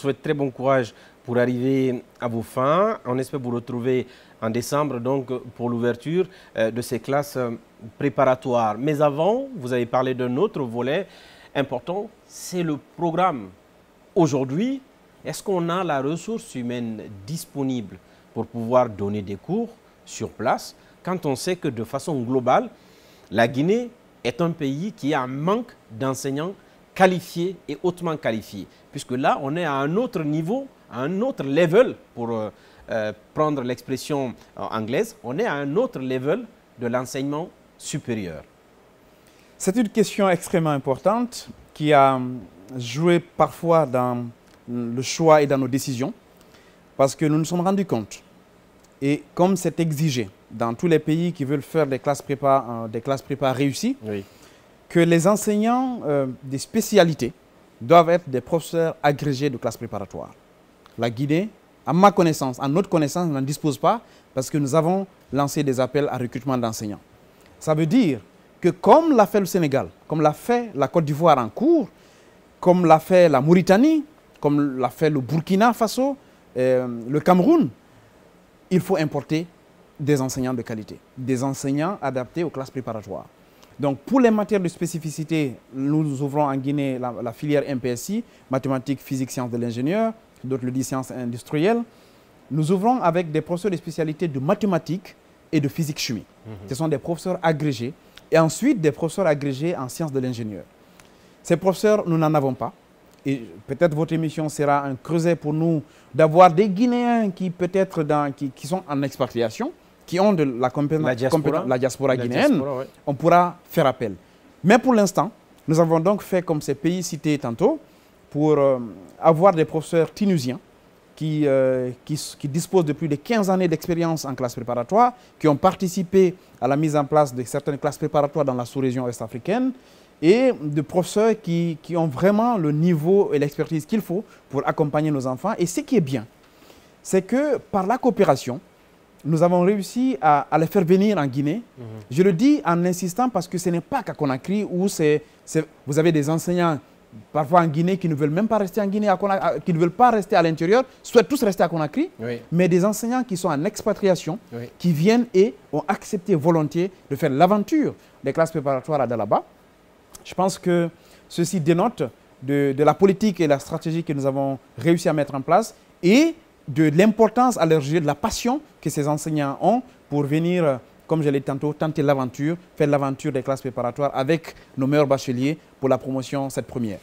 souhaite très bon courage pour arriver à vos fins. On espère vous retrouver en décembre donc, pour l'ouverture de ces classes préparatoires. Mais avant, vous avez parlé d'un autre volet important, c'est le programme. Aujourd'hui, est-ce qu'on a la ressource humaine disponible pour pouvoir donner des cours sur place quand on sait que de façon globale, la Guinée est un pays qui a un manque d'enseignants qualifiés et hautement qualifiés? Puisque là, on est à un autre niveau, à un autre level, pour prendre l'expression anglaise, on est à un autre level de l'enseignement supérieur. C'est une question extrêmement importante qui a joué parfois dans le choix et dans nos décisions, parce que nous nous sommes rendus compte, et comme c'est exigé dans tous les pays qui veulent faire des classes prépa réussies, oui, que les enseignants des spécialités doivent être des professeurs agrégés de classes préparatoires. La Guinée, à ma connaissance, à notre connaissance, n'en dispose pas parce que nous avons lancé des appels à recrutement d'enseignants. Ça veut dire que comme l'a fait le Sénégal, comme l'a fait la Côte d'Ivoire en cours, comme l'a fait la Mauritanie, comme l'a fait le Burkina Faso, le Cameroun, il faut importer des enseignants de qualité, des enseignants adaptés aux classes préparatoires. Donc, pour les matières de spécificité, nous ouvrons en Guinée la filière MPSI, mathématiques, physique, sciences de l'ingénieur, d'autres le disent sciences industrielles. Nous ouvrons avec des professeurs de spécialité de mathématiques et de physique-chimie. Ce sont des professeurs agrégés et ensuite des professeurs agrégés en sciences de l'ingénieur. Ces professeurs, nous n'en avons pas. Et peut-être votre émission sera un creuset pour nous d'avoir des Guinéens qui peut-être qui sont en expatriation, qui ont de la diaspora guinéenne, ouais. On pourra faire appel. Mais pour l'instant, nous avons donc fait comme ces pays cités tantôt pour avoir des professeurs tunusiens qui disposent de plus de 15 années d'expérience en classe préparatoire, qui ont participé à la mise en place de certaines classes préparatoires dans la sous-région ouest-africaine, et de professeurs qui ont vraiment le niveau et l'expertise qu'il faut pour accompagner nos enfants. Et ce qui est bien, c'est que par la coopération, nous avons réussi à les faire venir en Guinée. Je le dis en insistant parce que ce n'est pas qu'à Conakry où vous avez des enseignants parfois en Guinée qui ne veulent même pas rester en Guinée, qui ne veulent pas rester à l'intérieur, souhaitent tous rester à Conakry, oui, mais des enseignants qui sont en expatriation, oui, qui viennent et ont accepté volontiers de faire l'aventure des classes préparatoires à Dalaba. Je pense que ceci dénote de la politique et la stratégie que nous avons réussi à mettre en place et de l'importance à leur jeu, de la passion que ces enseignants ont pour venir, comme je l'ai dit tantôt, tenter l'aventure, faire l'aventure des classes préparatoires avec nos meilleurs bacheliers pour la promotion cette première.